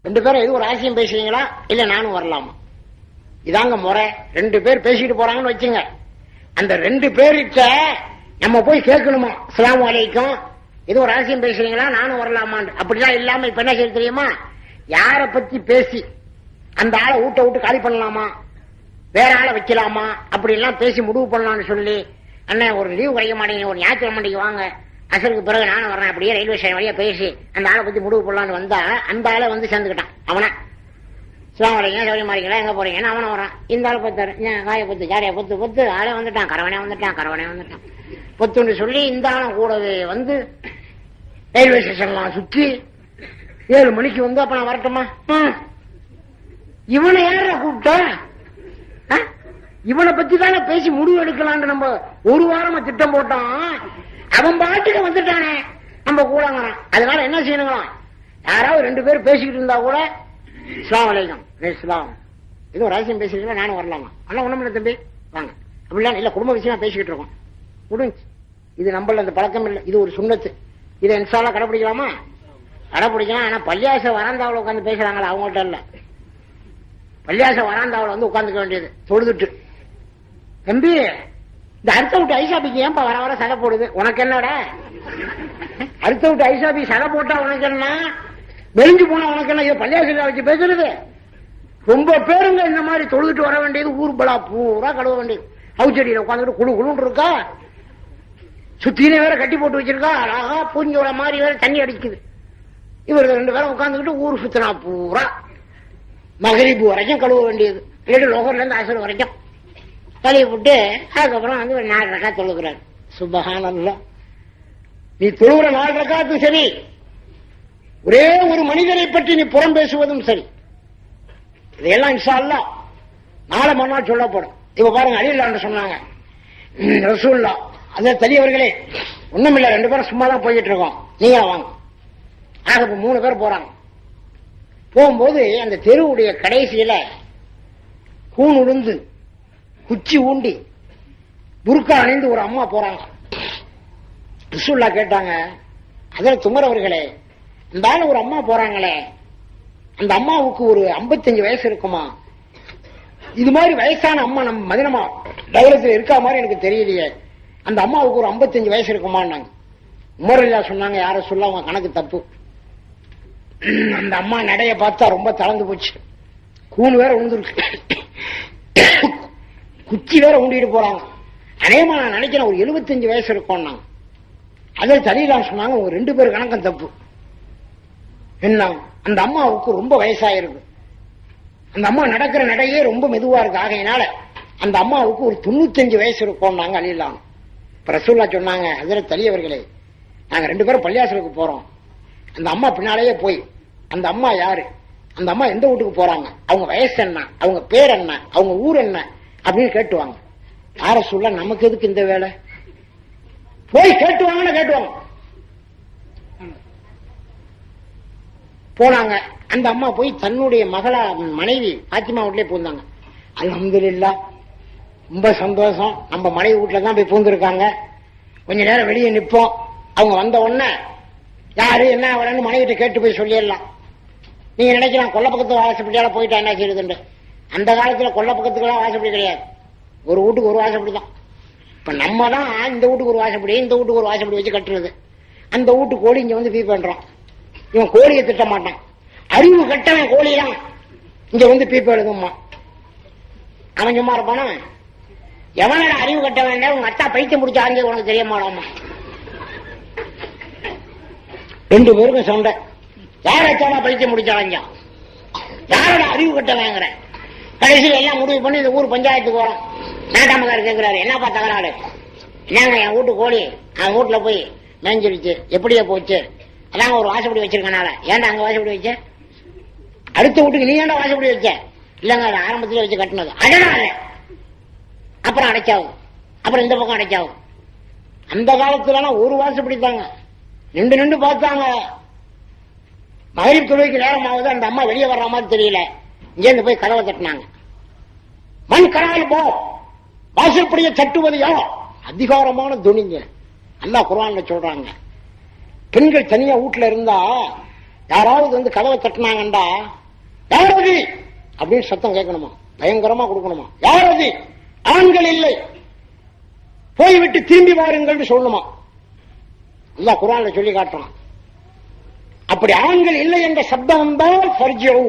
2 பேரும் எது ஒரு ஆசையும் பேசுவீங்களா, இல்ல நானும் வரலாமா? இதாங்க முறை. 2 பேர் பேசிட்டு போறாங்கன்னு வச்சுங்க, அந்த 2 பேர்கிட்ட நம்ம போய் கேட்கணுமா, அஸ்ஸலாமு அலைக்கும், இது ஒரு ஆசையும் பேசுறீங்களா, நானும் வரலாமான்னு. அப்படிலாம் இல்லாம இப்ப என்ன செய்ய தெரியுமா, யார பத்தி பேசி அந்த ஆளை வீட்டை விட்டு காலி பண்ணலாமா, வேற ஆளை வைக்கலாமா, அப்படி எல்லாம் பேசி முடிவு பண்ணலாம்னு சொல்லி, அண்ணன் ஒரு லீவு கிடைக்க மாட்டேங்க, ஒரு ஞாயிற்றுக்கிழமைக்கு வாங்க, அசலுக்கு பிறகு நானும் வரேன், அப்படியே ரயில்வே ஸ்டேஷன் வழியா பேசி அந்த ஆளை பத்தி முடிவு பண்ணலான்னு வந்தா, அந்த ஆளை வந்து சேர்ந்துக்கிட்டான். அவனா அஸ்ஸலாமு அலைக்கும், சௌரியமா இருக்கீங்களா, எங்க போறீங்கன்னு அவனை வரான். இந்த ஆளை பார்த்தாரு, காய பொத்து ஜாரியா பொத்து ஆளே வந்துட்டான், கரவனே வந்துட்டான் பொத்துன்னு சொல்லி இந்த ஆளும் கூடவே வந்து ரயில்வே ஸ்டேஷன்லாம் சுற்றி 7 மணிக்கு வந்து, அப்ப நான் வரட்டுமா, இவனை யார கூப்பிட்ட, இவனை பத்தி தானே பேசி முடிவு எடுக்கலான்னு நம்ம ஒரு வாரமா திட்டம் போட்டோம். அவன் பாட்டுக்கு வந்துட்டானே நம்ம கூடங்கிறான். அதனால என்ன செய்யணுங்களாம், யாராவது 2 பேர் பேசிக்கிட்டு இருந்தா கூட அஸ்ஸலாமு அலைக்கும், இஸ்லாம் இது ஒரு ரகசியம் பேசுறீங்களா, நானும் வரலாமா, ஆனா ஒண்ணுமில்ல தம்பி வாங்க, அப்படிலாம் இல்ல, குடும்ப விஷயமா பேசிக்கிட்டு இருக்கோம் முடிஞ்சு. இது நம்மள அந்த பழக்கம் இல்லை, இது ஒரு சுன்னத்து. இதை இன்ஷா அல்லாஹ் கடைபிடிக்கலாமா, கடைபிடிக்கலாம். ஆனா பள்ளியாச வராந்தாவில் உட்காந்து பேசுறாங்களா, அவங்கள்ட்ட இல்ல, பள்ளியாச வராந்தாவில் வந்து உட்காந்துக்க வேண்டியது தொழுதுட்டு. தம்பி இந்த அடுத்த விட்டு ஐசாபிக்கு ஏன்பா வர வர சடை போடுது, உனக்கு என்னடா, அடுத்த விட்டு ஐசாபி சடை போட்டா உனக்கு என்ன, மெலிஞ்சு போனா உனக்கு என்ன, பள்ளியாசல வச்சு பேசுறது. ரொம்ப பேருங்க இந்த மாதிரி தொழுதுட்டு வர வேண்டியது, ஊர் பலா பூரா கழுவ வேண்டியது. அவுச்செடியில உட்காந்துட்டு குழு குழுன்னு இருக்கா, சுத்தினே வேற கட்டி போட்டு வச்சிருக்கா, அழகா பூஞ்சோட மாதிரி வேற தண்ணி அடிக்குது. இவர்கள் 2 பேரும் உட்காந்துக்கிட்டு ஊர் சுத்தினா பூரா மகரிபு வரைக்கும் கழுவ வேண்டியது, இல்லாட்டி லோகர்ல இருந்து அசர் வரைக்கும் கழுவி விட்டு அதுக்கப்புறம் வந்து ஒரு 4 ரக்காத் தொழுகிறார். சுப்ஹானல்லாஹ். நீ தொழுகிற 4 ரக்காத்து சரி, ஒரே ஒரு மனிதரை பற்றி நீ புறம் பேசுவதும் சரி, இதையெல்லாம் இன்ஷா அல்லாஹ் நாளை மறுநாள் சொல்லப்படும். இப்ப பாருங்க, அலில்லான்னு சொன்னாங்க ரசூலுல்லாஹ், அதே தலியவர்களே ஒண்ணுமில்ல, 2 பேரும் சும்மா தான் போயிட்டு இருக்கோம், நீங்க வாங்க. ஆக 3 பேர் போறாங்க. போகும்போது அந்த தெருவுடைய கடைசியில கூன் உளுந்து குச்சி ஊண்டி புர்கா அணிந்து ஒரு அம்மா போறாங்க. ரசூலுல்லாஹ் கேட்டாங்க, அதில் துமரவர்களே, இந்த ஆளு ஒரு அம்மா போறாங்களே, அந்த அம்மாவுக்கு ஒரு 55 வயசு இருக்குமா, இது மாதிரி வயசான அம்மா நம்ம மதினமா டெவலத்தில் இருக்கா மாதிரி எனக்கு தெரியலையே, அந்த அம்மாவுக்கு ஒரு 55 வயசு இருக்குமான்னாங்க. உமர்ல்லா சொன்னாங்க, யார சொல்ல அவங்க கணக்கு தப்பு, அந்த அம்மா நடைய பார்த்தா ரொம்ப தளர்ந்து போச்சு, கூணு வேற உழுந்துருக்கு, குச்சி வேற ஊண்டிட்டு போறாங்க. அநேகமா நான் நினைக்கிறேன் ஒரு 75 வயசு இருக்கும்னாங்க. அதில் தலிலாம் சொன்னாங்க, உங்க 2 பேர் கணக்கம் தப்பு. என்ன, அந்த அம்மாவுக்கு ரொம்ப வயசாயிருக்கு, அந்த அம்மா நடக்கிற நடையே ரொம்ப மெதுவா இருக்கு, ஆகையினால அந்த அம்மாவுக்கு ஒரு 95 வயசு இருக்கும்னாங்க அலிலாம். இப்ப ரசூலுல்லாஹ் சொன்னாங்க, அதில் தலியவர்களே, நாங்க 2 பேரும் பள்ளியாசலுக்கு போறோம், அந்த அம்மா பின்னாலேயே போய் அந்த அம்மா யாரு, அந்த அம்மா எந்த வீட்டுக்கு போறாங்க, அவங்க வயசு என்ன, அவங்க பேர் என்ன, அவங்க ஊர் என்ன அப்படின்னு கேட்டுவாங்க. யார சொல்ல, நமக்கு எதுக்கு இந்த வேலை, போய் கேட்டுவாங்கன்னு கேட்டுவாங்க. போனாங்க. அந்த அம்மா போய் தன்னுடைய மகளா மனைவி பாத்திமா வீட்லயே பூந்தாங்க. அல்ஹம்துலில்லாஹ், ரொம்ப சந்தோஷம், நம்ம மனைவி வீட்டுல தான் போய் பூந்திருக்காங்க, கொஞ்ச நேரம் வெளியே நிற்போம், அவங்க வந்த உடனே யாரு என்ன வரன்னு மனைவிட்ட கேட்டு போய் சொல்லிடலாம். நீங்க நினைக்கலாம் கொல்ல பக்கத்து வாசப்படியால போயிட்டா என்ன செய்யுதுண்டு, அந்த காலத்துல கொல்ல பக்கத்துக்கெல்லாம் வாசப்படி கிடையாது, ஒரு வீட்டுக்கு ஒரு வாசப்படி தான். இப்ப நம்ம தான் இந்த வீட்டுக்கு ஒரு வாசப்படி, இந்த வீட்டுக்கு ஒரு வாசப்படி வச்சு கட்டுறது. அந்த வீட்டு கோழி இங்க வந்து பீ பண்றான், இவன் கோழியை திட்ட மாட்டான், அறிவு கட்டவன் கோழிதான் இங்க வந்து பீப்ப எழுதுமா, அவன் சும்மா இருப்பானா, எவன அறிவு கட்ட வேண்டாம், உங்க அத்தா பைத்தியம் முடிச்ச ஆங்க உனக்கு தெரிய மாட்டாமா. 2 பேருக்கும் சண்டை, யாராச்சாலும் பைத்தியம் முடிச்சாங்க, யாரோட அறிவு கட்ட வாங்குற. கடைசியில் எல்லாம் முடிவு பண்ணி இந்த ஊர் பஞ்சாயத்துக்கு வரோம். நாட்டாமக்காரர் கேட்கிறாரு, என்னப்பா தகராறு, என்னங்க என் வீட்டு கோழி அவன் வீட்டுல போய் மேஞ்சிருச்சு, எப்படியே போச்சு, அதாங்க ஒரு வாசப்படி வச்சிருக்கனால. ஏன்டா அங்க வாசப்படி வச்ச, அடுத்த வீட்டுக்கு நீ ஏன்டா வாசப்படி வச்ச, இல்லங்க அது ஆரம்பத்திலே வச்சு கட்டினது, அதனால அப்புறம் அடைச்சாகும், அப்புறம் இந்த பக்கம் அடைச்சாகும். அந்த காலத்துல ஒரு வாசப்படி தாங்க, நின்று பார்த்தாங்க. மகரிப் தொழுகைக்கு நேரம் ஆகுது, அந்த அம்மா வெளியே வர்ற மாதிரி தெரியல, இங்க போய் கதவை தட்டினாங்க. மண் கரால் போ, வாசப்படியை தட்டுவது யார், அதிகாரமான துணிங்க. அல்லாஹ் குர்ஆன்ல சொல்றாங்க, பெண்கள் தனியா வீட்டுல இருந்தா யாராவது வந்து கதவை தட்டினாங்கண்டா யாரது அப்படின்னு சத்தம் கேட்கணுமா, பயங்கரமா கொடுக்கணுமா. யாரது? ஆண்கள் இல்லை, போய்விட்டு திரும்பி வாருங்கள் சொல்லணுமா. அல்லாஹ் குர்ஆன்ல சொல்லி காட்டுறான். அப்படி ஆண்கள் இல்லை என்ற சப்தம் வந்தால் ஃபர்ஜிஉ,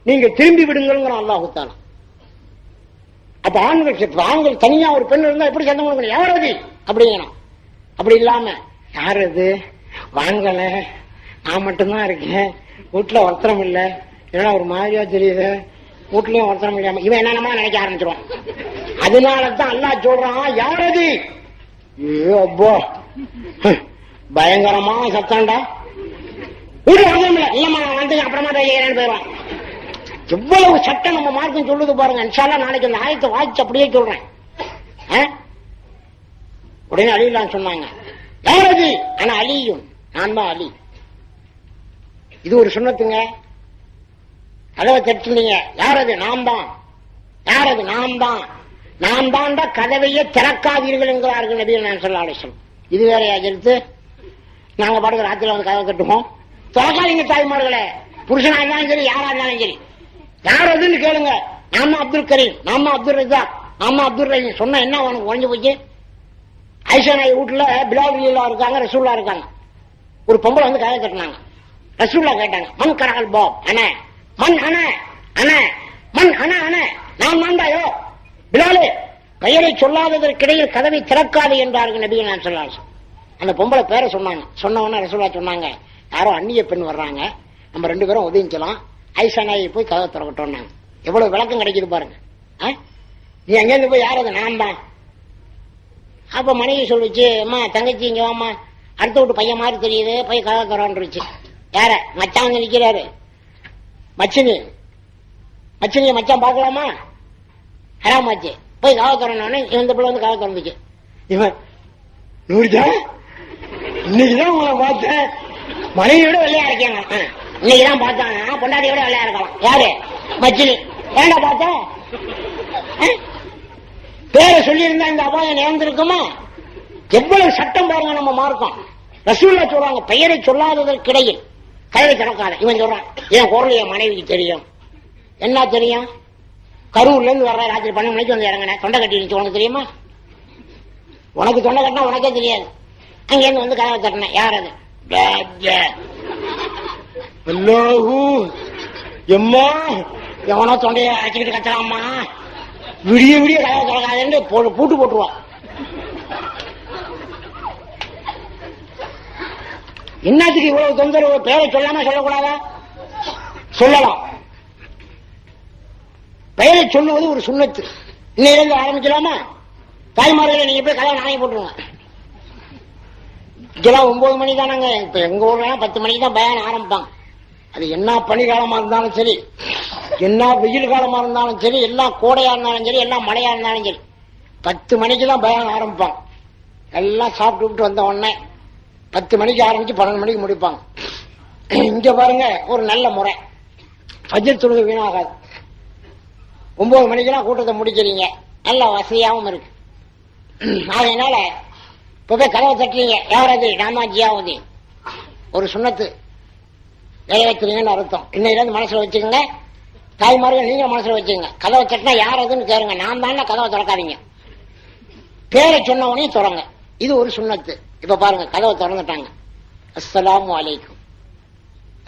நீங்க திரும்பி விடுங்கள் அல்லாஹ் தஆலா. அப்ப ஆண்கள் தனியா ஒரு பெண் இருந்தா எப்படி சத்தம் கொடுக்கணும்? யாரது அப்படிங்கணும். அப்படி இல்லாம யாரது வாங்கல, நான் மட்டும்தான் இருக்கேன், வீட்டுல ஒருத்தரம் இல்ல, ஏன்னா ஒரு மாதிரியா தெரியுது, வீட்லயும் ஒருத்தரம் இல்லாம இவன் என்னென்னமா நினைக்க ஆரம்பிச்சிருவான். அதனாலதான் அல்லாஹ் சொல்றான் யாரது. அப்போ பயங்கரமான சத்தம்டா, வீட்டுல ஒருத்தரம் இல்ல, இல்லம்மா நான் வந்து அப்புறமா செய்யறேன்னு போயிடுவான். எவ்வளவு சட்டம் நம்ம மார்க்கம் சொல்லுது பாருங்க. இன்ஷா அல்லாஹ் நாளைக்கு அந்த ஆயத்தை வாய்ச்சி அப்படியே சொல்றேன். உடனே அலிலாம் சொன்னாங்க யாரது? ஆனா அலியும், நான் தான் அலி. இது ஒரு சுன்னத்துங்க. கதவை தட்டுனீங்க, யாரது? நாம் தான். யாரது? நாம் தான். நாம் தான்டா கதவையே திறக்காதீர்கள் என்கிறார்கள் நபி ஸல்லல்லாஹு அலைஹி வஸல்லம். இது வேறையா எடுத்து நாங்க பாடுற ராத்திரில வந்து கதவை தட்டுவோம். திறக்காதீங்க தாய்மார்களே, புருஷனா இருந்தாலும் சரி, யாரா இருந்தாலும் சரி. யாரதுன்னு கேளுங்க. நாம அப்துல் கரீம், நாம அப்துல் ரஜா, நாம அப்துல் ரஹீம் சொன்ன என்ன உனக்கு குறைஞ்சு போச்சு? ஐஷா நாய் வீட்டுல பிலால் இருக்காங்க, ரசூல்லா இருக்காங்க. ஒரு பொம்பளை வந்து கதவை தட்டினாங்க. ரசூல்லா கேட்டாங்க மன் கரகல் பாப் அண்ணே, மண் அண்ணே, அண்ணே மண் அண்ணே, அண்ணே நான் மாண்டாயோ பிலாலே, பெயரை சொல்லாததற்கிடையில் கதவை திறக்காது என்றார்கள் நபி ஸல்லல்லாஹு அலைஹி வஸல்லம். அந்த பொம்பளை பேரை சொன்னாங்க. சொன்ன உடனே ரசூல்லா சொன்னாங்க யாரோ அந்நிய பெண் வர்றாங்க, நம்ம 2 பேரும் ஒதுங்கிக்கலாம், ஐஷா நாயை போய் கதவை திறக்கட்டோம்னாங்க. எவ்வளவு விளக்கம் கிடைக்குது பாருங்க. நீ அங்கேருந்து போய் யாரது? நான் தான். அப்ப மனைவி சொல்லிச்சு, அம்மா தங்கச்சி இங்க வாமா, அடுத்த வீட்டு பையன் மாதிரி தெரியுது, போய் கதவை திறந்துருச்சு. யார? மச்சான் வந்து நிக்கிறாரு. மச்சினிய மச்சான் பாக்கலாமா? ஹராமாச்சு. போய் கதவை திறனோடனே இந்த பிள்ளை வந்து கதவை திறந்துச்சு. இவன் நூறுஜா இன்னைக்குதான் உங்களை பார்த்தேன், மனைவியோட வெள்ளையா இருக்காங்க. இன்னைக்குதான் பார்த்தாங்க, பொண்டாட்டியோட வெள்ளையா இருக்கலாம். யாரு? மச்சினி. ஏண்டா பார்த்தா? பேரை சொல்லி இருந்தா இந்த அபாயம் நேர்ந்திருக்குமா? எவ்வளவு சட்டம் பாருங்க நம்ம மார்க்கம். ரசூல்லா சொல்றாங்க பெயரை சொல்லாததற்கிடையில் கதவை திறக்காத. இவன் சொல்றான் என் குரல் என் மனைவிக்கு தெரியும். என்ன தெரியும்? கரூர்ல இருந்து வர்ற ராத்திரி 12 மணிக்கு வந்து இறங்கின, தொண்டை கட்டி இருந்துச்சு. உனக்கு தெரியுமா? உனக்கு தொண்டை கட்டினா உனக்கே தெரியாது. அங்க இருந்து வந்து கதவை தட்டின. யார் அது? எம்மா எவனோ தொண்டையை அரைச்சிக்கிட்டு கத்தலாமா, விடிய விடிய கதவை திறக்காதுன்னு பூட்டு போட்டுருவான். என்னத்துக்கு இவ்வளவு தொந்தரவு? பேரை சொல்லாம சொல்லக்கூடாதா? சொல்லலாம். பெயரை சொல்லுவது ஒரு சுன்னத்து. இன்னையிலிருந்து ஆரம்பிக்கலாமா? தாய்மார்களை நீங்க போய் கதவை நானே போட்டுருங்க. இதெல்லாம் 9 மணி தானாங்க. இப்ப எங்க ஊர்ல 10 மணிக்கு தான் பயான் ஆரம்பிப்பாங்க. அது என்ன பனிகாலமா இருந்தாலும் சரி, என்ன வெயில் காலமா இருந்தாலும் சரி, எல்லாம் கோடையா இருந்தாலும் சரி, எல்லாம் மழையா இருந்தாலும் சரி, 10 மணிக்கு தான் பயான் ஆரம்பிப்பாங்க. எல்லாம் சாப்பிட்டு வந்த உடனே 10 மணிக்கு ஆரம்பிச்சு 12 மணிக்கு முடிப்பாங்க. இங்க பாருங்க ஒரு நல்ல முறை, ஃபஜ்ர் தொழுகை வீணாகாது. 9 மணிக்கெல்லாம் கூட்டத்தை முடிக்கிறீங்க, நல்ல வசதியாகவும் இருக்கு. அதனால இப்ப போய் கதவை தட்டுறீங்க, யாராவது நாமா ஜியாவது ஒரு சுன்னத்து நிறைவேற்றுறீங்கன்னு அர்த்தம். இன்னையிலிருந்து மனசுல வச்சுக்கோங்க. தாய்மார்கள் நீங்க மனசுல வச்சுக்கோங்க. கதவை தட்டினா யாராவதுன்னு கேளுங்க, நான் தான் கதவை திறக்காதீங்க. பேரை சொன்ன உடனே திறங்க. இது ஒரு சுன்னத்து. இப்ப பாருங்க கதவை திறந்துட்டாங்க. அஸ்ஸலாமு அலைக்கும்.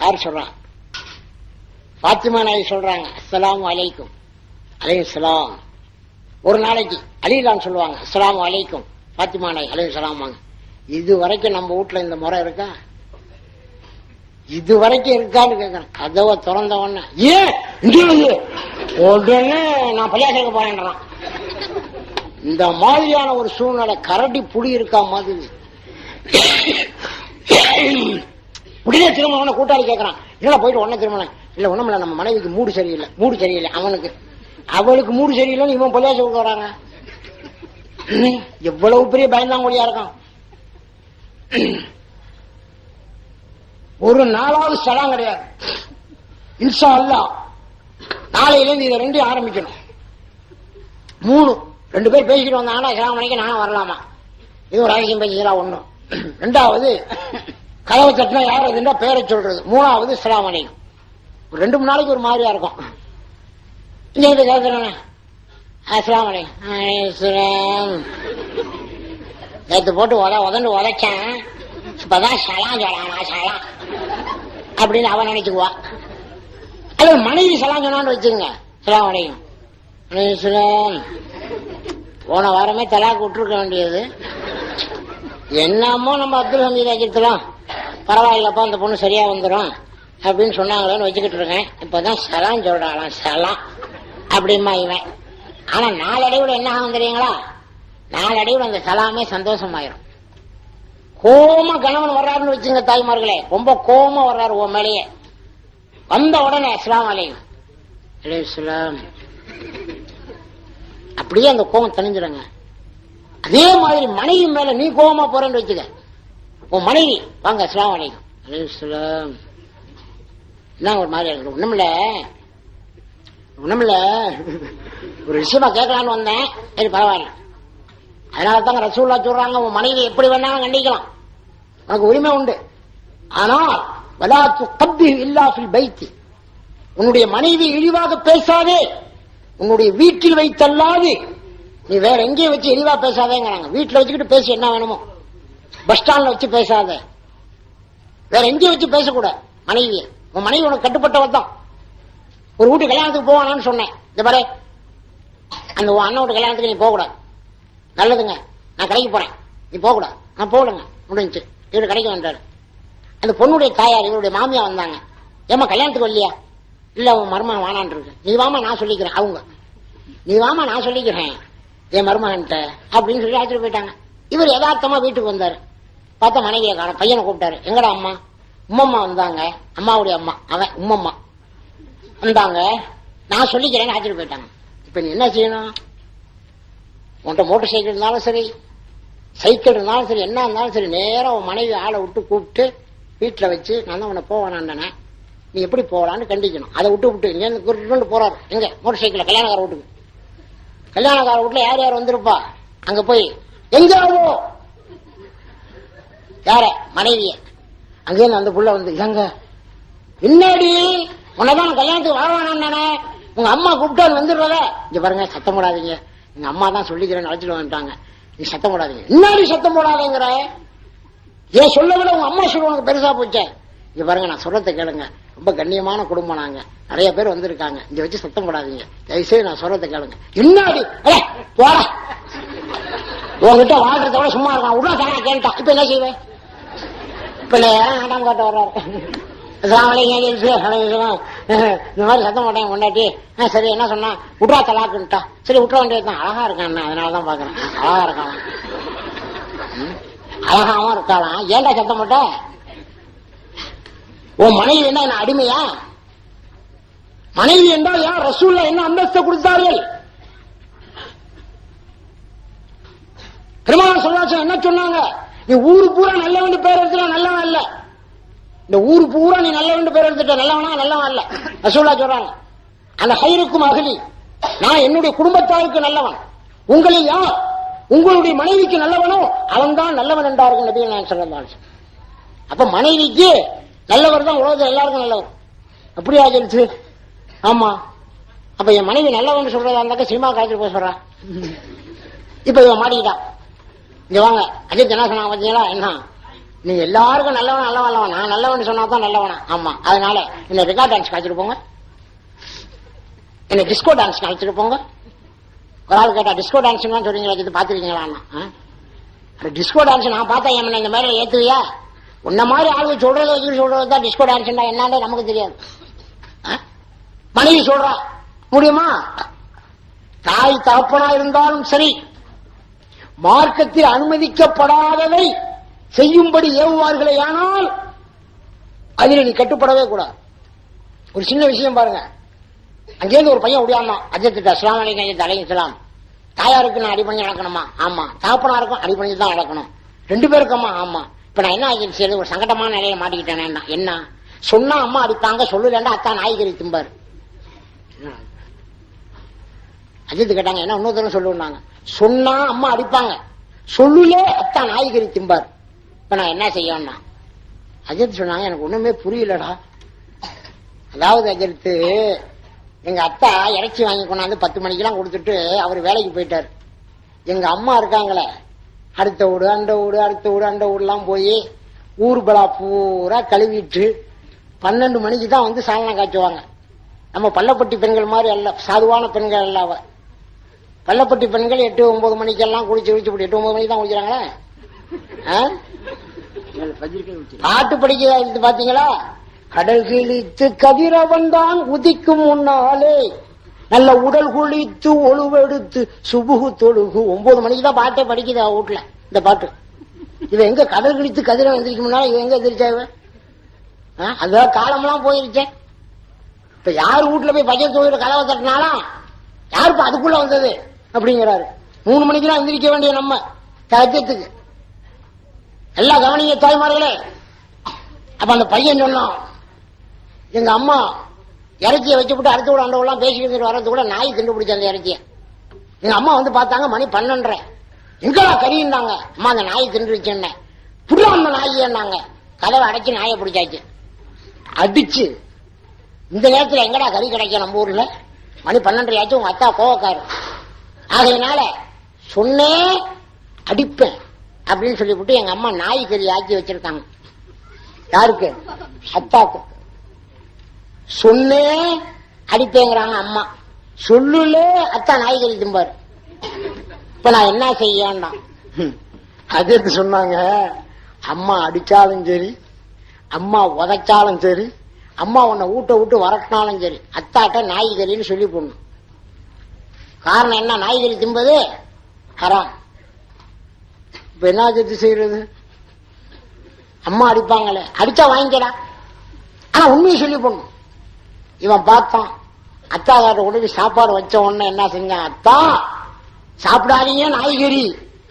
யார் சொல்றாங்க? பாத்திமா நாயகி சொல்றாங்க அஸ்ஸலாமு அலைக்கும். அலைஹிஸ்ஸலாம். ஒரு நாளைக்கு அலிலான்னு சொல்லுவாங்க அஸ்ஸலாமு அலைக்கும். பாத்திமா நாயகி அலைஹிஸ்ஸலாம். இது வரைக்கும் நம்ம வீட்டுல இந்த முறை இருக்கா? இது வரைக்கும் இருக்கான்னு கேட்கிறேன். கதவை திறந்த உடனே ஏன் உடனே நான் பள்ளியாசலுக்கு போறேன்றான். இந்த மாதிரியான ஒரு சூழ்நிலை கரடி புடி இருக்கா மாதிரி. உடனே திரும்ப கூட்டாளி கேட்கறான், இல்ல போயிட்டு உடனே திரும்ப. இல்ல ஒண்ணுமில்ல, நம்ம மனைவிக்கு மூடு சரியில்லை. அவளுக்கு மூடு சரியில்லைன்னு இவன் பள்ளியாசலுக்கு வராங்க. எவ்வளவு பெரிய பயந்தாங்கொழியா இருக்கான். ஒரு நாளாவது ஸ்தலம் கிடையாது. இன்ஷா அல்லாஹ் நாளையிலிருந்து இதை 2 ஆரம்பிக்கணும். 3 2 பேர் பேசிக்கிட்டு வந்தாங்கன்னா 7 மணிக்கு நானும் வரலாமா? இது ஒரு ரகசியம் பேசிக்கலாம். 1 2வது கதவை தட்டினா யார் அதுன்னா பேரை சொல்றது. மூணாவது அஸ்ஸலாமு அலைக்கும். 2-3 நாளைக்கு ஒரு மாதிரியா இருக்கும். இங்க கேட்கிறேன் அஸ்ஸலாமு அலைக்கும் நேற்று போட்டு உதண்டு உதைச்சேன், இப்பதான் சலாம் சொல்லாமா சலாம் அப்படின்னு அவன் நினைச்சுக்குவா. அல்லது மனைவி சலாம் சொன்னான்னு வச்சுங்க, அஸ்ஸலாமு அலைக்கும் போன வாரமே தலாக்கு விட்டுருக்க வேண்டியது. என்னமோ நம்ம அப்துல் ஹமீத் அஜித்லாம் பரவாயில்லப்பா அந்த பொண்ணு சரியா வந்துடும் அப்படின்னு சொன்னாங்களேன்னு வச்சுக்கிட்டு இருக்கேன். இப்பதான் சலாம் சொல்றாளாம் சலாம் அப்படிமா இவன். ஆனா நாளடைவுல என்ன ஆகும் தெரியுங்களா? நாளடைவுல அந்த சலாமே சந்தோஷமாயிரும். கோமா கணவன் வர்றாருன்னு வச்சுங்க தாய்மார்களே, ரொம்ப கோமா வர்றாரு உன் மேலேயே, வந்த உடனே அஸ்ஸலாமு அலைக்கும் அலைஹிஸ்ஸலாம் அப்படியே அந்த கோபம் தணிஞ்சிடுங்க. அதே மாதிரி மனைவி மேல நீ கோபமா போறேன்னு வச்சுக்க, உன் மனைவி வாங்க அஸ்ஸலாமு அலைக்கும் அலைஹிஸ்ஸலாம் என்ன ஒரு மாதிரி இருக்கு. ஒண்ணுமில்ல ஒரு விஷயமா கேட்கலான்னு வந்தேன். சரி பரவாயில்ல. அதனால தாங்க ரசூலுல்லாஹ் சொல்றாங்க, உன் மனைவி எப்படி வேணாலும் கண்டிக்கலாம், உனக்கு உரிமை உண்டு. ஆனால் வலா துகப்பிஹ் இல்லா ஃபில் பைத்தி, உன்னுடைய மனைவி இழிவாக பேசாதே, உன்னுடைய வீட்டில் வைத்தல்லாது நீ வேற எங்கேயும் வச்சு இழிவா பேசாதேங்கிறாங்க. வீட்டில் வச்சுக்கிட்டு பேசி என்ன வேணுமோ, பஸ் ஸ்டாண்ட்ல வச்சு பேசாத, வேற எங்கேயும் வச்சு பேசக்கூடாது மனைவியை. உன் மனைவி உனக்கு கட்டுப்பட்டவள் தான். ஒரு வீட்டு கல்யாணத்துக்கு போவானான்னு சொன்னேன், இந்த பாரு அந்த அண்ணன் வீட்டு கல்யாணத்துக்கு நீ போகக்கூடாது. நல்லதுங்க, நான் கடைக்கு போறேன், நீ போகக்கூடாது. நான் போகலங்க, முடிஞ்சு. இவரு கடைக்கு வந்தாரு. அந்த பொண்ணுடைய தாயார் இவருடைய மாமியா வந்தாங்க. ஏமா கல்யாணத்துக்கு வரலையா? இல்ல உன் மருமகன் வானான் இருக்கு. நீ வாமா நான் சொல்லிக்கிறேன். அவங்க நீ வாமா நான் சொல்லிக்கிறேன் என் மருமகன்ட்ட அப்படின்னு சொல்லி அழைச்சிட்டு போயிட்டாங்க. இவர் யதார்த்தமா வீட்டுக்கு வந்தாரு. பார்த்தா மனைவியை காணோம். பையனை கூப்பிட்டாரு, எங்கடா அம்மா? உம்மம்மா வந்தாங்க, அம்மாவுடைய அம்மா, அவன் உம்மம்மா வந்தாங்க, நான் சொல்லிக்கிறேன்னு அழைச்சிட்டு போயிட்டாங்க. இப்ப நீ என்ன செய்யணும்? உன்கிட்ட மோட்டர் சைக்கிள் இருந்தாலும் சரி, சைக்கிள் இருந்தாலும் சரி, என்ன இருந்தாலும் சரி, நேரம் உன் மனைவி ஆளை விட்டு கூப்பிட்டு வீட்டுல வச்சு நான் தான் உன்னை போவானான்னு நீ எப்படி போகலான்னு கண்டிக்கணும். அதை விட்டு இங்க போறாரு எங்க மோட்டர் சைக்கிள் கல்யாணக்கார வீட்டுக்கு. கல்யாணக்கார வீட்டுல யார் யார் வந்திருப்பா? அங்க போய் எங்காவோ யார மனைவிய அங்கேருந்து அந்த புள்ள வந்து இங்க பின்னாடி உன்னதான் கல்யாணத்துக்கு வரவானான்னு உங்க அம்மா கூப்பிட்டு வந்துடுறத. இங்க பாருங்க சத்தம் போடாதீங்க, எங்க அம்மா தான் சொல்லிக்கிறேன்னு அழைச்சிட்டு வந்துட்டாங்க, நீ சத்தம் போடாதீங்க. இன்னாடி சத்தம் போடாதேங்கிற, ஏன் சொல்ல விட உங்க அம்மா சொல்லுவாங்க பெருசா போச்சே. இங்க பாருங்க நான் சொல்றதை கேளுங்க, ரொம்ப கண்ணியமான குடும்பம், நாங்க நிறைய பேர் வந்திருக்காங்க, இங்க வச்சு சத்தம் போடாதீங்க, தயவுசெய்து நான் சொல்றதை கேளுங்க. இன்னாடி போற உங்ககிட்ட வாழ்றத விட சும்மா இருக்கான் உடனே தானே கேட்டான். இப்ப என்ன செய்வேன்? இப்ப ஆண்டாம் காட்ட வர்றாரு, இந்த மாதிரி சத்தம் போட்டேன் கொண்டாட்டி. சரி என்ன சொன்னா? விட்ரா தலாக்குன்ட்டா. சரி விட்ற வேண்டியதுதான், அழகா இருக்கான், அதனாலதான் பாக்குறேன். அழகா இருக்கான், அழகாவும் இருக்காளாம். ஏன்டா சத்தம் போட்ட? உன் மனைவி என்ன என்ன அடிமையா? மனைவி என்றால் யார்? ரசூலுல்லாஹ் என்ன அந்தஸ்தை கொடுத்தார்கள்? பெருமாள் ஸல்லல்லாஹு என்ன சொன்னாங்க? நீ ஊரு பூரா நல்லவன் பேர் எடுத்துட்டா நல்லவன் இல்ல, இந்த ஊரு பூரா நீ நல்லவன் பேர் எடுத்துட்ட நல்லவனா நல்லவன் இல்ல. ரசூலுல்லாஹ் சொல்றாங்க, அந்த ஹைருக்கும் அகலி, நான் என்னுடைய குடும்பத்தாருக்கு நல்லவன், உங்களில் யார் உங்களுடைய மனைவிக்கு நல்லவனோ அவன் தான் நல்லவன் என்றார்கள் நபிகள் நாயகம் ஸல்லல்லாஹு அலைஹி வஸல்லம். அப்ப மனைவிக்கு நல்லவர் தான் உலகத்தில் எல்லாருக்கும் நல்லவர். அப்படியா ஆச்சு? ஆமா. அப்ப என் மனைவி நல்லவன் சொல்றதா இருந்தாக்க சினிமா காய்ச்சல் போய் சொல்றா. இப்ப இவன் மாட்டிக்கிட்டான். இங்க வாங்க அஜித் என்ன சொன்னாங்க பாத்தீங்களா? என்ன நீ எல்லாருக்கும் நல்லவன் நல்லவன் நல்லவன், நான் நல்லவன் சொன்னா தான் நல்லவனா? ஆமா. அதனால என்ன ரெக்கார்ட் டான்ஸ் காய்ச்சிட்டு போங்க, என்ன டிஸ்கோ டான்ஸ் காய்ச்சிட்டு போங்க. ஒரு ஆள் கேட்டா டிஸ்கோ டான்ஸ் தான் சொல்றீங்களா, பாத்துருக்கீங்களா? டிஸ்கோ டான்ஸ் நான் பார்த்தா என் இந்த மாதிரி ஏத்துவியா? உன்ன மாதிரி ஆளுங்க சொல்றதை வச்சு சொல்றதுதான் டிஸ்கோ டான்ஸ் என்னன்னு நமக்கு தெரியாது. மனைவி சொல்றா முடியுமா? தாய் தகப்பனா இருந்தாலும் சரி, மார்க்கத்தில் அனுமதிக்கப்படாததை செய்யும்படி ஏவுவார்களே, ஆனால் அதில் நீ கட்டுப்படவே கூடாது. ஒரு சின்ன விஷயம் பாருங்க, அங்கேருந்து ஒரு பையன் உடையாந்தான் அஜித் அஸ்ஸலாமு அலைக்கும் அஜித் அலைஹிஸ்ஸலாம். தாயாருக்கு நான் அடிபணிஞ்சு நடக்கணுமா? ஆமா. தகப்பனாருக்கும் அடிபணிஞ்சு தான் நடக்கணும், 2 பேருக்குமா? ஆமா. இப்ப நான் என்ன ஆகிடுச்சு, ஒரு சங்கடமான நிலையில மாட்டிக்கிட்டேன். என்ன சொன்னா அம்மா அடிப்பாங்க, சொல்லலண்டா அத்தா நாய்கறி திம்பாரு. அஜித் கேட்டாங்க, என்ன இன்னொருத்தரும் சொல்லுவாங்க, சொன்னா அம்மா அடிப்பாங்க, சொல்லுலே அத்தா நாய்கறி திம்பார். இப்ப நான் என்ன செய்யணும்னா அஜித் சொன்னாங்க, எனக்கு ஒண்ணுமே புரியலடா. அதாவது அஜித்து, எங்க அத்தா இறைச்சி வாங்கி கொண்டாந்து 10 மணிக்கெல்லாம் கொடுத்துட்டு அவர் வேலைக்கு போயிட்டாரு. எங்க அம்மா இருக்காங்களே, அடுத்த வீடு அந்த வீடு அடுத்த வீடு அந்த வீடுலாம் போய் ஊர்பலா பூரா கழுவிட்டு 12 மணிக்கு தான் வந்து சாதனம் காய்ச்சுவாங்க. நம்ம பள்ளப்பட்டி பெண்கள் மாதிரி அல்ல, சாதுவான பெண்கள் அல்ல. அவ பள்ளப்பட்டி பெண்கள் 8-9 மணிக்கெல்லாம் குளிச்சு 8-9 மணிக்கு தான் குளிக்கிறாங்களே. பாட்டு படிக்க பாத்தீங்களா? கடல் கிழித்து கதிரவன் தான் உதிக்கும் முன்னாலே நல்ல உடல் குளித்து ஒழுவெடுத்து சுபுகு தொழுகு. 9 மணிக்கு தான் பாட்டே படிக்குது அவ வீட்டுல. இந்த பாட்டு இவ எங்க கடல் கிழித்து கதிரவன் எந்திரிக்கும் முன்னால இவ எங்க எந்திரிச்சா? அதான் காலம்லாம் போயிருச்சேன். இப்ப யார் வீட்டுல போய் பச்சை தொழில கதவை தட்டினாலும் யாருப்பா அதுக்குள்ள வந்தது அப்படிங்கிறாரு. 3 மணிக்கு தான் எந்திரிக்க வேண்டிய நம்ம தஜத்துக்கு. எல்லா கவனிங்க தாய்மார்களே. அப்ப அந்த பையன் சொன்னான், எங்க அம்மா இறைச்சியை வச்சுவிட்டு அடுத்த கூட அண்டவெல்லாம் பேசிக்கிட்டு வர்றது கூட நாய் கண்டுபிடிச்ச அந்த இறைச்சிய. எங்க அம்மா வந்து பார்த்தாங்க, மணி 12:30. எங்கடா கறின்னாங்க. அம்மா அந்த நாய் தின்றுச்சுன்னு. புள்ள அந்த நாயின்னாங்க. கதவை அடைச்சு நாயை பிடிச்சாச்சு. அடிச்சு இந்த நேரத்தில் எங்கடா கறி கிடைக்கும் நம்ம ஊர்ல? மணி 12:30 ஆச்சு. உங்க அத்தா கோவக்காரு. ஆகையினால சொன்னேன் அடிப்பேன் அப்படின்னு சொல்லிவிட்டு எங்க அம்மா நாய் கறி ஆக்கி வச்சிருக்காங்க. யாருக்கு? அத்தாக்கு. சொன்னே அடிப்பேங்கிறாங்க அம்மா. சொல்லுல அத்தா நாய்கறி திம்பாரு. இப்ப நான் என்ன செய்யண்டா? அது சொன்னாங்க, அம்மா அடிச்சாலும் சரி, அம்மா உதைச்சாலும் சரி, அம்மா உன்னை ஊட்ட விட்டு வரட்டினாலும் சரி, அத்தாட்ட நாய்கறின்னு சொல்லி போடணும். காரணம் என்ன? நாய்கறி திம்பது ஹராம். இப்ப என்ன செய்யறது? அம்மா அடிப்பாங்களே, அடிச்சா வாங்கிக்கடா, ஆனா உண்மையை சொல்லி போடணும். இவன் பார்த்தான், அத்தா காட்ட உடனே சாப்பாடு வச்ச உடனே என்ன செஞ்சான்? அத்தா சாப்பிடாதீங்க நாய்கறி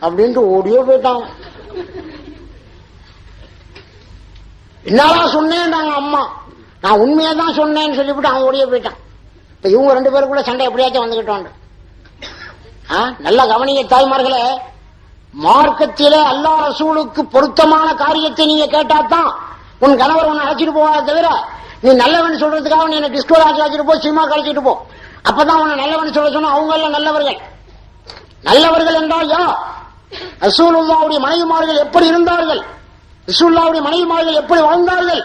அப்படின்ட்டு ஓடியோ போயிட்டான். என்னதான் சொன்னேன் அம்மா, நான் உண்மையா தான் சொன்னேன்னு சொல்லிவிட்டு அவன் ஓடியோ போயிட்டான். இப்ப இவங்க 2 பேரும் கூட சண்டை எப்படியாச்சும் வந்துகிட்டோம். நல்ல கவனிங்க தாய்மார்களே. மார்க்கத்திலே அல்லாஹ் ரசூலுக்கு பொருத்தமான காரியத்தை நீங்க கேட்டாதான் உன் கணவர் உன்னை அழைச்சிட்டு போவாத தவிர, நீ நல்லவன் சொல்றதுக்காக நீ என்ன டிஸ்கோ ஆக்கி வச்சுட்டு போ, சினிமா கழிச்சிட்டு போ, அப்பதான் உன்னை நல்லவன் சொல்ல சொன்னா அவங்க எல்லாம் நல்லவர்கள். நல்லவர்கள் என்றால் யா ரசூலுல்லாஹ்வுடைய மனைவிமார்கள் எப்படி இருந்தார்கள், ரசூலுல்லாஹ்வுடைய மனைவிமார்கள் எப்படி வாழ்ந்தார்கள்,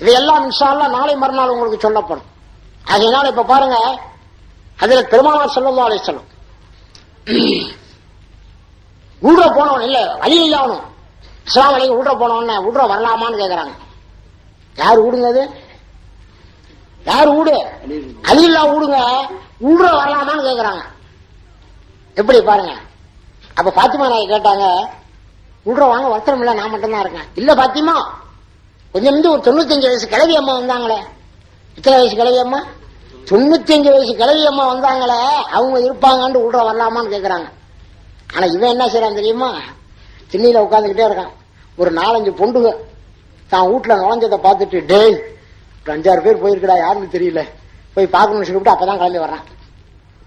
இதையெல்லாம் இன்ஷா அல்லாஹ் நாளை மறுநாள் உங்களுக்கு சொல்லப்படும். அதனால இப்ப பாருங்க, அதுல பெருமானார் ஸல்லல்லாஹு அலைஹி வஸல்லம் ஊடுற போனவன் இல்ல வழி இல்லாமனும் இஸ்லாம் வழி ஊடுற போனவன ஊடுற வரலாமான்னு கேக்குறாங்க. யாரு ஊடுங்க? அது யாரு ஊடு? அலி இல்லா ஊடுங்க. ஊடுற வரலாமான்னு கேக்குறாங்க. எப்படி பாருங்க. அப்ப பாத்திமா நாய் கேட்டாங்க, ஊடுற வாங்க வருத்தம் இல்ல, நான் மட்டும்தான் இருக்கேன். இல்ல பாத்திமா, கொஞ்சம் வந்து ஒரு 95 வயசு கிழவி அம்மா வந்தாங்களே. எத்தனை வயசு கிழவி அம்மா? 95 வயசு கிழவி அம்மா வந்தாங்களே, அவங்க இருப்பாங்கன்னு ஊடுற வரலாமான்னு கேக்குறாங்க. ஆனா இவன் என்ன செய்யறான் தெரியுமா? திண்ணில உட்காந்துக்கிட்டே இருக்கான். ஒரு 4-5 பொண்டுக தான் வீட்டுல நுழைஞ்சதை பார்த்துட்டு, டேய் 5-6 பேர் போயிருக்கடா, யாருன்னு தெரியல, போய் பார்க்கணும்னு சொல்லிவிட்டு அப்பதான் கிளம்பி வர்றான்.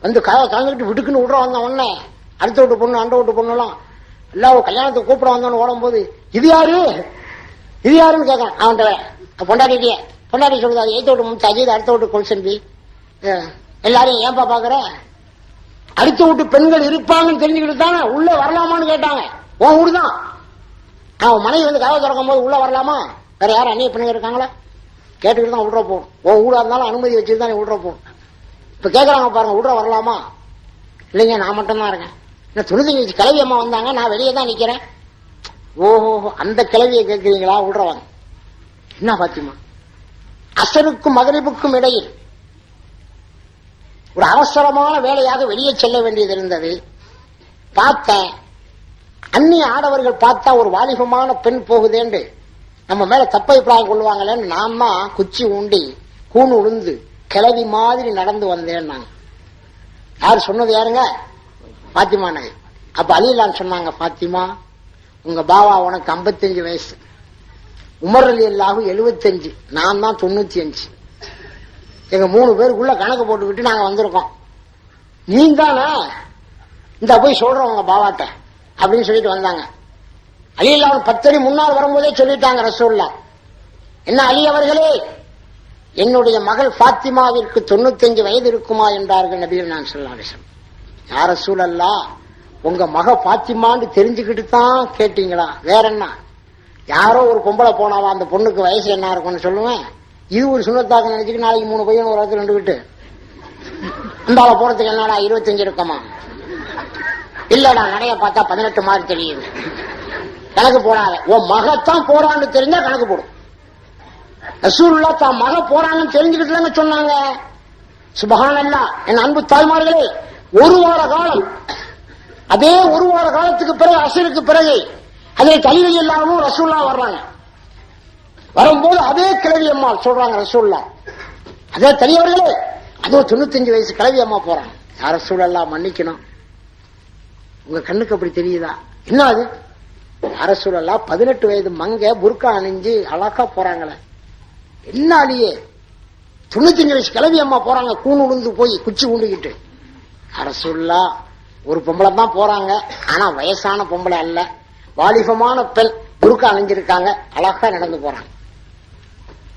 வந்து கலந்துக்கிட்டு விடுக்குன்னு விடுற வந்த உடனே அடுத்த வீட்டு பொண்ணு அந்த வீட்டு பொண்ணுலாம் எல்லாம் கல்யாணத்துக்கு கூப்பிட வந்தோன்னு ஓடும் போது, இது யாரு இது யாருன்னு கேட்கறான். அவன்கிட்ட பொண்டாட்டியே பொண்டாட்டி சொல்லுது, அது ஏத்த விட்டு முச்சு அஜித், அடுத்த வீட்டு கொல்சன்பி, எல்லாரும் ஏன்பா பாக்குற? அடுத்த வீட்டு பெண்கள் இருப்பாங்கன்னு தெரிஞ்சுக்கிட்டு தானே உள்ள வரலாமான்னு கேட்டாங்க. உன் வீடுதான். அவன் மனைவி வந்து கதவை திறக்கும் போது உள்ள வரலாமா, வேற யாரும் அந்நிய பெண்கள் இருக்காங்களா கேட்டுக்கிட்டு தான் விடுற போகணும். உன் வீடா இருந்தாலும் அனுமதி வச்சுட்டு தான் விடுற போகணும். இப்ப கேக்குறாங்க பாருங்க, விடுற வரலாமா? இல்லைங்க நான் மட்டும்தான் இருக்கேன். 95 கிழவி அம்மா வந்தாங்க, நான் வெளியே தான் நிக்கிறேன். ஓஹோ, அந்த கிழவியை கேட்கிறீங்களா? விடுறவாங்க. என்ன பாத்திமா, அசருக்கும் மகரிபுக்கும் இடையில் ஒரு அவசரமான வேலையாக வெளியே செல்ல வேண்டியது இருந்தது. பார்த்தேன், அந்நிய ஆடவர்கள் பார்த்தா ஒரு வாலிபமான பெண் போகுதேண்டு நம்ம மேல தப்பை பிராயம் கொள்வாங்களேன்னு நான் தான் குச்சி ஊண்டி கூணு உளுந்து கிளவி மாதிரி நடந்து வந்தேன். நாங்க யார் சொன்னது? யாருங்க? பாத்திமா நாய். அப்ப அலிலான்னு சொன்னாங்க, பாத்திமா உங்க பாவா உனக்கு 55 வயசு, உமர் ரலியல்லாஹு 75, நான் தான் 95. எங்க 3 பேருக்குள்ள கணக்கு போட்டுக்கிட்டு நாங்க வந்திருக்கோம். நீ தானே இந்த போய் சொல்றோம் உங்க பாவாட்ட அப்படின்னு சொல்லிட்டு வந்தாங்க. அலிலான் 10 அடி முன்னால் வரும்போதே சொல்லிட்டாங்க ரசூலுல்லாஹ், என்ன அலி அவர்களே, என்னுடைய மகள் பாத்திமாவிற்கு 95 வயது இருக்குமா என்றார்கள் நபிகள் நாயகம் ஸல்லல்லாஹு அலைஹி வஸல்லம். யா ரசூலல்லாஹ், உங்க மக பாத்திமான்னு தெரிஞ்சுக்கிட்டு தான் கேட்டீங்களா? வேற என்ன? யாரோ ஒரு பொம்பளை போனாவா, அந்த பொண்ணுக்கு வயசு என்ன இருக்கும்னு சொல்லுவேன். இது ஒரு சுண்ணத்தாக நினைச்சுட்டு நாளைக்கு 3 பையன் ஒரு இடத்துல 2 விட்டு இந்த ஆளை போறதுக்கு என்னடா 25 இருக்குமா? இல்லடா, நடைய பார்த்தா 18 மாதிரி தெரியுது. கணக்கு போடாத. உன் மகத்தான் போறான்னு தெரிஞ்சா கணக்கு போடும். ரசூலுல்லாஹ் தான் மக போறாங்கன்னு தெரிஞ்சுக்கிட்டு சொன்னாங்க. சுப்ஹானல்லாஹ். என் அன்பு தாய்மார்களே, 1 வார காலம், அதே 1 வார காலத்துக்கு பிறகு அசருக்கு பிறகு அதே கல்வி இல்லாமலும் ரசூலுல்லாஹ் வர்றாங்க. வரும்போது அதே கிழவி அம்மா சொல்றாங்க ரசூலுல்லாஹ், அதே தனியவர்களே, அதுவும் 95 வயசு கிழவி அம்மா போறாங்க. யா ரசூலல்லாஹ், மன்னிக்கணும், உங்க கண்ணுக்கு அப்படி தெரியுதா? என்ன அது? யா ரசூலல்லாஹ், 18 வயது மங்க புர்கா அணிஞ்சு அழகா போறாங்களே. என்ன அலியே, 95 வயசு கிழவி அம்மா போறாங்க, கூணு உளுந்து போய் குச்சி உண்டுகிட்டு. யா ரசூலல்லாஹ், ஒரு பொம்பளை தான் போறாங்க, ஆனா வயசான பொம்பளை அல்ல, வாலிபமான பெண், புர்கா அணிஞ்சிருக்காங்க, அழகா நடந்து போறாங்க.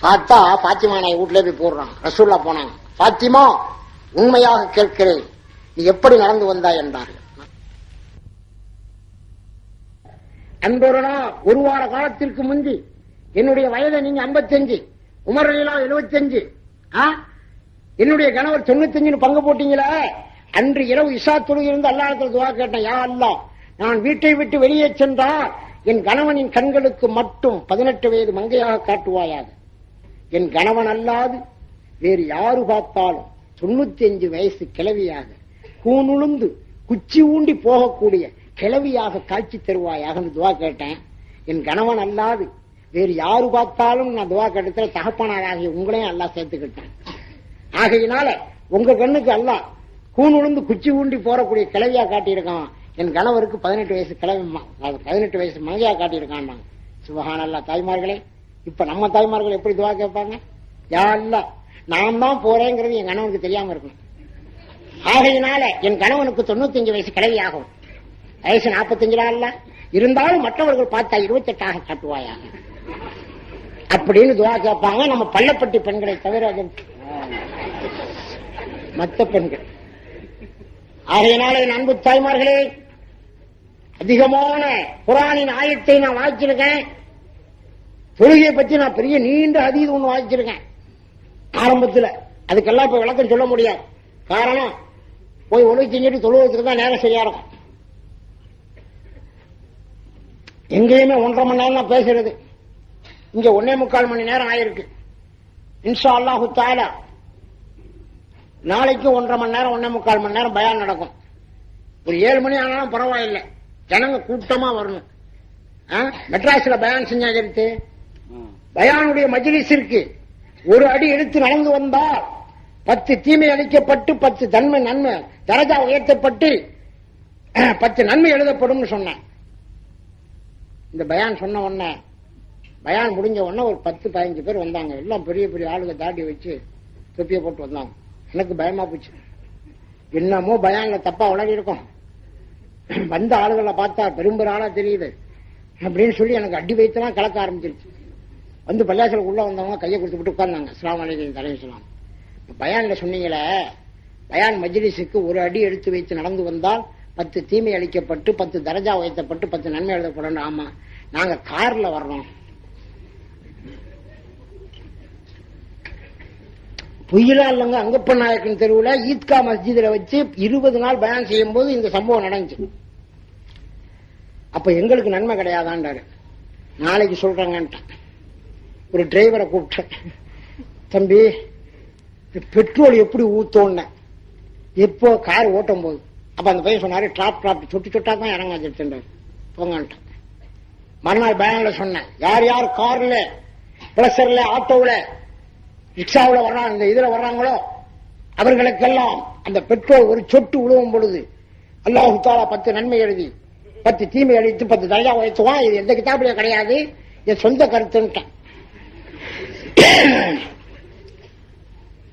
பார்த்தா பாத்திமா நாய் வீட்டுல போய் போடுறாங்க. ரசூலுல்லாஹ் போனாங்க. பாத்திமா, உண்மையாக கேட்கிறேன், நீ எப்படி நடந்து வந்தாய் என்றார்கள். அன்பொருளா, 1 வார காலத்திற்கு முந்தி என்னுடைய வயதை நீங்க 55, உமர் ரலியல்லாஹு 75, என்னுடைய கணவர் 95 பங்கு போட்டீங்களே. அன்று இரவு இஷா தொழுகை இருந்து அல்லாஹ்விடத்தில் துஆ கேட்டேன். யா அல்லாஹ், நான் வீட்டை விட்டு வெளியே சென்றால் என் கணவனின் கண்களுக்கு மட்டும் 18 வயது மங்கையாக காட்டுவாயாக. என் கணவன் அல்லாது வேறு யாரு பார்த்தாலும் 95 வயசு கிழவியாக, கூணுளுந்து குச்சி ஊண்டி போகக்கூடிய கிழவியாக காட்சி தருவாயாக துவா கேட்டேன். என் கணவன் அல்லாது வேறு யாரு பார்த்தாலும் நான் துவா கேட்டத்துல தகப்பனாராகிய உங்களையும் அல்லாஹ் சேர்த்துக்கிட்டேன். ஆகையினால உங்க கண்ணுக்கு அல்லாஹ் கூணுளுந்து குச்சி ஊண்டி போறக்கூடிய கிழவியா காட்டியிருக்கான். என் கணவருக்கு 18 வயசு கிழவி, 18 வயசு மங்கையா காட்டியிருக்கான். சுபஹானல்லாஹ். தாய்மார்களே, இப்ப நம்ம தாய்மார்கள் எப்படி துவா கேட்பாங்க? யா அல்லாஹ், நான் தான் போறேங்கிறது என் கணவனுக்கு தெரியாம இருக்கணும். ஆகையினால என் கணவனுக்கு 95 வயசு கிழவி ஆகும், வயசு 45 அல்ல, இருந்தாலும் மற்றவர்கள் பார்த்தா 28 காட்டுவாயாக அப்படின்னு துவா கேட்பாங்க. நம்ம பள்ளப்பட்டி பெண்களை தவிர மற்ற பெண்கள். ஆகையினால என் அன்பு தாய்மார்களே, அதிகமான குர்ஆனின் ஆயத்தை நான் வாய்ச்சிருக்கேன். தொழுகையை பற்றி நான் பெரிய நீண்ட ஹதீஸ் ஒண்ணு வாய்ச்சிருக்கேன் ஆரம்பத்தில். அதுக்கெல்லாம் இப்ப விளக்கம் சொல்ல முடியாது. காரணம், போய் ஒழுங்கு செஞ்சுட்டு தொழுவதுக்கு தான் நேரம் சரியா இருக்கும். எங்கேயுமே 1.5 மணி நேரம் தான் பேசுறது, இங்க 1.25 மணி நேரம் ஆயிருக்கு. இன்ஷா அல்லாஹு தஆலா நாளைக்கு 1.5 மணி நேரம் 1.25 மணி நேரம் பயான் நடக்கும். ஒரு 7 மணி ஆனாலும் பரவாயில்லை, ஜனங்க கூட்டமா வரணும். மெட்ராஸ்ல பயான் செஞ்சா எடுத்து பயானுடைய மஜ்லிஸிற்கு 1 அடி எடுத்து நடந்து வந்தால் 10 தீமை அளிக்கப்பட்டு 10 நன்மை தரஜா உயர்த்தப்பட்டு 10 நன்மை எழுதப்படும் சொன்னேன். இந்த பயான் சொன்ன உடனே, பயான் முடிஞ்ச உடனே ஒரு 10-15 பேர் வந்தாங்க. எல்லாம் பெரிய பெரிய ஆளுங்க தாடி வச்சு தொப்பியை போட்டு வந்தாங்க. எனக்கு பயமா போச்சு, என்னமோ பயான்ல தப்பா உளறி இருக்கும், வந்த ஆளுகளை பார்த்தா பெரும்பெரு ஆளா தெரியுது அப்படின்னு சொல்லி எனக்கு அடி வைத்தெல்லாம் கலக்க ஆரம்பிச்சிருச்சு. வந்து பள்ளியாசலுக்கு உள்ள வந்தவங்க கையை கொடுத்து விட்டு உட்கார்ந்தாங்க. அஸ்ஸலாமு அலைக்கும் தலைவலாம். பயான்ல சொன்னீங்களே, பயான் மஜ்லிஸுக்கு 1 அடி எடுத்து வைத்து நடந்து வந்தால் 10 தீமை அளிக்கப்பட்டு 10 தரஜா உயர்த்தப்பட்டு 10 நன்மை எழுதப்படும். ஆமா, நாங்க கார்ல வர்றோம். பொய்யலா இல்லைங்க, அங்கப்ப நாயக்கன் தெருவுல ஈத்கா மஸ்ஜிதுல வச்சு 20 நாள் பயான் செய்யும் போது இந்த சம்பவம் நடந்துச்சு. அப்ப எங்களுக்கு நன்மை கிடையாதான்டாரு. நாளைக்கு சொல்றாங்கன்ட்டான். ஒரு டிரைவரை கூப்பிட்டேன், தம்பி பெட்ரோல் எப்படி ஊத்தோன்னு, எப்போ கார் ஓட்டும் போது. அப்ப அந்த பையன் சொன்னாரு, டிராப் சொட்டு சொட்டா தான் இறங்காச்சு போங்கன்ட்டான். மறுநாள் பயான்ல சொன்னேன், யார் யார் கார்ல, பிளஸர்ல, ஆட்டோவில், ரிக்ஷாவில் வர்றாங்க, இந்த இதுல வர்றாங்களோ அவர்களுக்கெல்லாம் அந்த பெட்ரோல் ஒரு சொட்டு விழுவும் பொழுது அல்லாஹ் தஆலா 10 நன்மை எழுதி 10 தீமை அழித்து 10 தரஜா உயர்த்துவான். இது எந்த கிதாபிலே கிடையாது, என் சொந்த கருத்துன்ட்டான்.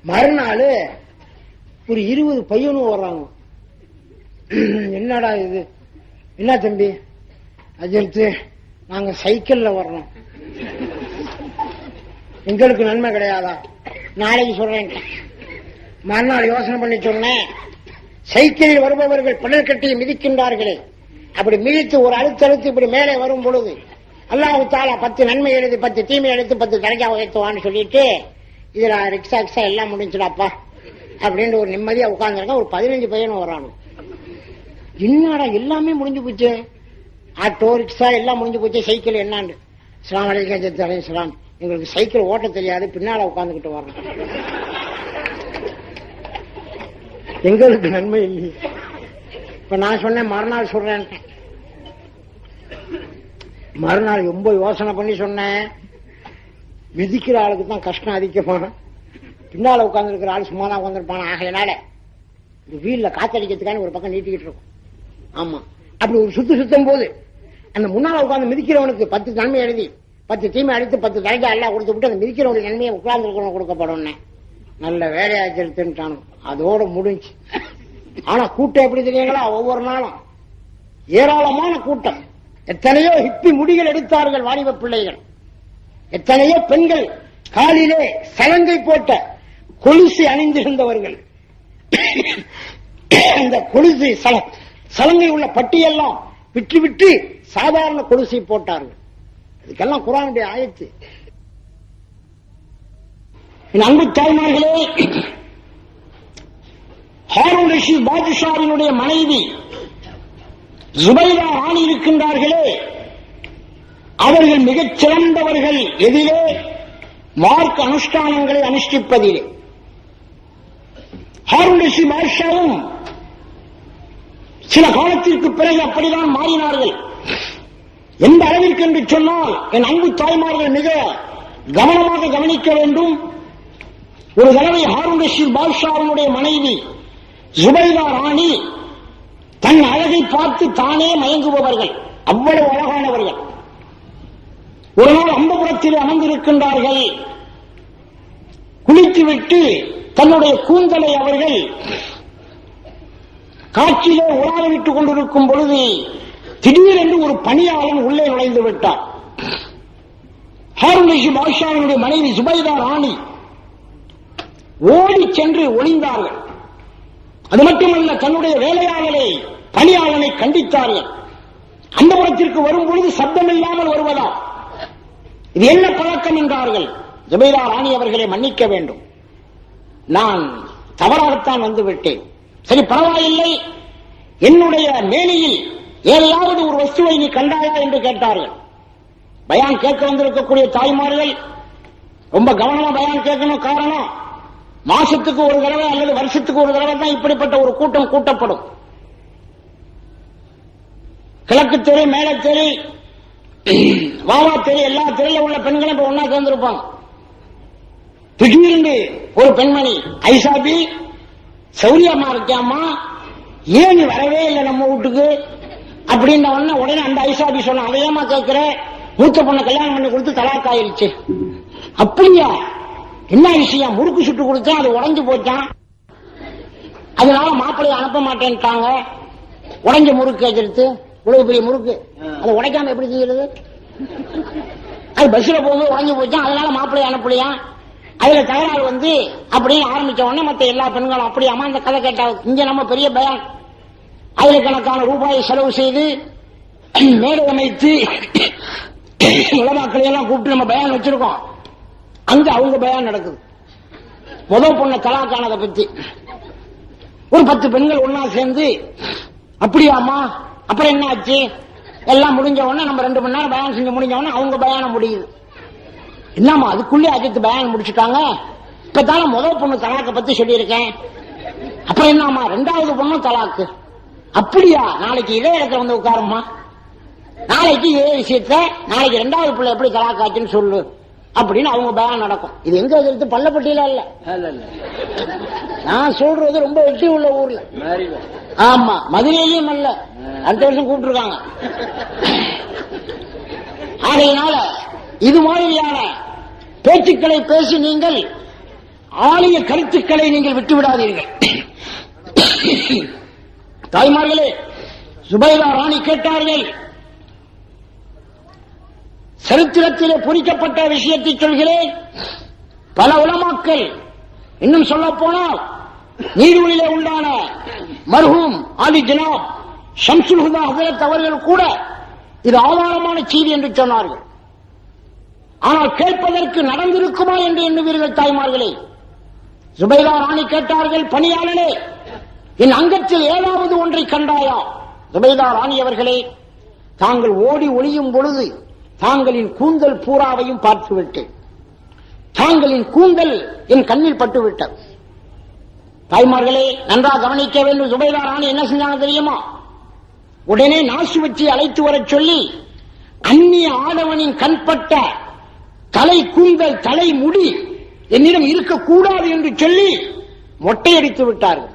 மறுநாள் ஒரு 20 பையனும் வர்றாங்க. என்னடா இது, என்ன தம்பி? அஜர்த்து, நாங்க சைக்கிள்ல வர்றோம். எங்களுக்கு நன்மை கிடையாதா? நாளைக்கு சொல்றேன். மறுநாள் யோசனை பண்ணி சொன்னேன், சைக்கிளில் வருபவர்கள் பிணல் கட்டியை மிதிக்கின்றார்களே, அப்படி மிதித்து ஒரு அழுத்தழுத்து இப்படி மேலே வரும் பொழுது அல்லாஹ் தஆலா 10 நன்மை எழுதி 10 தீமை எடுத்து 10 தரஜா உயர்த்துவான்னு சொல்லிட்டு, இதுல ரிக்ஷா எல்லாம் முடிஞ்சுடாப்பா அப்படின்னு ஒரு நிம்மதியா உட்கார்ந்துருக்க. ஒரு 15 பையனும் வரானு. என்னடா எல்லாமே முடிஞ்சு போச்சு, ஆட்டோ ரிக்ஷா எல்லாம் முடிஞ்சு போச்சு, சைக்கிள் என்னான்னு. அஸ்ஸலாமு அலைக்கும், எங்களுக்கு சைக்கிள் ஓட்ட தெரியாது, பின்னால உட்கார்ந்துகிட்டு வரணும். எங்களுக்கு நன்மை இல்லை. இப்ப நான் சொன்னேன் மறுநாள் சொல்றேன். மறுநாள் ரொம்ப யோசனை பண்ணி சொன்னேன், மிதிக்கிற ஆளுக்கு தான் கஷ்டம் அதிகமான, பின்னால உட்கார்ந்து இருக்கிற ஆள் சும்மா தான் உட்காந்துருப்பான. ஆகையினால இந்த வீல்ல காத்தடிக்கிறதுக்கான ஒரு பக்கம் நீட்டிக்கிட்டு இருக்கும். ஆமா, அப்படி ஒரு சுத்தம் போது அந்த முன்னால உட்கார்ந்து மிதிக்கிறவனுக்கு 10 நன்மை எழுதி 10 தீமை அடித்து 10 தரஜா எல்லாம் கொடுத்து விட்டு அந்த மிதிக்கிறவனுடைய நன்மையை உட்கார்ந்து இருக்கிறவங்க கொடுக்கப்படும். நல்ல வேலையாச்சிருத்தானு அதோட முடிஞ்சு. ஆனா கூட்டம் எப்படி தெரியுங்களா? ஒவ்வொரு நாளும் ஏராளமான கூட்டம். எத்தனையோ ஹிப்பி முடிகள் எடுத்தார்கள் வாலிப பிள்ளைகள். எத்தனையோ பெண்கள் காலிலே சலங்கை போட்ட கொலுசு அணிந்திருந்தவர்கள். இந்த கொலுசு சலங்கை உள்ள பட்டியெல்லாம் விட்டு விட்டு சாதாரண கொலுசை போட்டார்கள். இதுக்கெல்லாம் குர்ஆனுடைய ஆயத்து. அன்பு தாய்மார்களே, ஹாரூன் ரஷீத் பாதுஷாவினுடைய மனைவி ஜுபைதா ராணி இருக்கின்றார்களே, அவர்கள் மிகச் சிறந்தவர்கள் எதிலே? மார்க்க அனுஷ்டானங்களை அனுஷ்டிப்பதிலே. ஹாரூன் ரஷீத் பாதுஷாவும் சில காலத்திற்கு பிறகு அப்படிதான் மாறினார்கள். எந்த அளவிற்கு என்று சொன்னால், என் அன்பு தாய்மார்கள் மிக கவனமாக கவனிக்க வேண்டும். ஒரு தடவை ஹாரூன் ரஷீத் பாதுஷாவினுடைய மனைவி ஜுபைதா ராணி தன் அழகை பார்த்து தானே மயங்குபவர்கள், அவ்வளவு அழகானவர்கள். ஒரு நாள் அம்பபுரத்தில் அமர்ந்திருக்கின்றார்கள். குளித்துவிட்டு தன்னுடைய கூந்தலை அவர்கள் காற்றிலே உலாவிட்டுக் கொண்டிருக்கும் பொழுது திடீரென்று ஒரு பணியாளன் உள்ளே நுழைந்து விட்டார். ஹாரூன் ரஷீத் பாதுஷாவினுடைய மனைவி ஜுபைதா ராணி ஓடி சென்று ஒளிந்தார்கள். அது மட்டுமல்ல, தன்னுடைய வேலையாளரை பணியாளனை கண்டித்தார்கள். அந்த புறத்திற்கு வரும் பொழுது சப்தம் இல்லாமல் வருவதா, இது என்ன பழக்கம் என்றார்கள். ஜுபைதா ராணி அவர்களை மன்னிக்க வேண்டும், நான் தவறாகத்தான் வந்து விட்டேன். சரி பரவாயில்லை, என்னுடைய மேனியில் ஏதாவது ஒரு வஸ்துவை நீ கண்டாயா என்று கேட்டார்கள். பயான் கேட்க வந்திருக்கக்கூடிய தாய்மார்கள் ரொம்ப கவனமா பயான் கேட்கணும். காரணம், மாசத்துக்கு ஒரு தடவை அல்லது வருஷத்துக்கு ஒரு தடவை தான் இப்படிப்பட்ட ஒரு கூட்டம் கூட்டப்படும். கிழக்கு தெரு, மேல தெரு, வாவா தெரு, எல்லா தெருல உள்ள பெண்களும் இப்ப ஒன்னா சேர்ந்திருப்பாங்க. திடீர்னு ஒரு பெண்மணி, ஐசாபி சௌரியமா இருக்காமா, ஏன் நீ வரவே இல்லை நம்ம வீட்டுக்கு அப்படின்ற உடனே அந்த ஐசாபி சொன்ன, அதையமா கேட்கிற, மூத்த பொண்ணை கல்யாணம் பண்ணி கொடுத்து தலாக் ஆயிருச்சு. அப்படியா, என்ன விஷயம்? முறுக்கு சுட்டு கொடுத்தேன், அது உடைஞ்சு போச்சான், அதனால மாப்பிள்ளைய அனுப்ப மாட்டேன்ட்டாங்க. உடைஞ்ச முறுக்கு எதிர்த்து, இவ்வளவு பெரிய முறுக்கு, அதை உடைக்காம எப்படி செய்யறது? அது பஸ்ல போகும்போது உடைஞ்சு போச்சான், அதனால மாப்பிள்ளைய அனுப்பலையா. அதுல தகராறு வந்து அப்படின்னு ஆரம்பிச்ச உடனே மத்த எல்லா பெண்களும் அப்படியாமா இந்த கதை கேட்டா. இங்க நம்ம பெரிய பயான், ஆயிரக்கணக்கான ரூபாயை செலவு செய்து மேடை அமைத்து உலமாக்களை எல்லாம் கூப்பிட்டு நம்ம பயான் வச்சிருக்கோம். அங்க அவங்க பயான் நடக்குது. முதல் பொண்ணை தலாக்கானதை பத்தி ஒரு 10 பெண்கள் ஒன்னா சேர்ந்து, அப்படியாமா அப்புறம் என்ன ஆச்சு, எல்லாம் முடிஞ்ச உடனே நம்ம 2 மணி நேரம் பயான் செஞ்சு முடிஞ்ச உடனே அவங்க பயானம் முடியுது. என்னமா அதுக்குள்ளே அஜித்து பயானம் முடிச்சுட்டாங்க, இப்பதான முதல் பொண்ணு தலாக்க பத்தி சொல்லியிருக்கேன், அப்புறம் என்னமா 2வது பொண்ணும் தலாக்கு. அப்படியா, நாளைக்கு இதே இடத்துல வந்து உட்காருமா, நாளைக்கு இதே விஷயத்த, நாளைக்கு 2வது பிள்ளை எப்படி தலாக்காச்சுன்னு சொல்லு அப்படின்னு அவங்க பயான் நடக்கும். இது எங்க எடுத்து பள்ளப்பட்டியில இல்ல, நான் சொல்றது ரொம்ப வெட்டி உள்ள ஊர்ல. ஆமா, மதுரையிலையும் அல்ல, அடுத்த வருஷம் கூப்பிட்டுருக்காங்க. ஆகையினால இது மாதிரியான பேச்சுக்களை பேசி நீங்கள் ஆலய கருத்துக்களை நீங்கள் விட்டுவிடாதீர்கள். தாய்மார்களே, சுபைதா ராணி கேட்டார்கள், சரித்திரத்திலே பொறிக்கப்பட்ட விஷயத்தை சொல்கிறேன். பல உலமாக்கள், இன்னும் சொல்ல போனால் நீரூரிலே உண்டான மர்ஹூம் ஆலி ஜனாப் ஷம்சுல் ஹுதா ஹஜரத் அவர்கள் கூட இது ஆதாரமான செய்தி என்று சொன்னார்கள். ஆனால் கேட்பதற்கு நடந்திருக்குமா என்று எண்ணுவீர்கள் தாய்மார்களே. ஜுபைதா ராணி கேட்டார்கள், பணியாளனே, என் அங்கத்தில் ஏதாவது ஒன்றை கண்டாயா? ஜுபைதா ராணி அவர்களே, தாங்கள் ஓடி ஒளியும் பொழுது தாங்களின் கூந்தல் பூராவையும் பார்த்துவிட்டேன். தாங்களின் கூந்தல் என் கண்ணில் பட்டுவிட்டது. தாய்மார்களே, நன்றாக கவனிக்க வேண்டும். ஜுபைதா ராணி என்ன செஞ்சாங்க தெரியுமா? உடனே நாசு வச்சு அழைத்து வரச் சொல்லி அந்நிய ஆடவனின் கண்பட்ட தலை கூந்தல், தலை முடி என்னிடம் இருக்கக்கூடாது என்று சொல்லி மொட்டையடித்து விட்டார்கள்.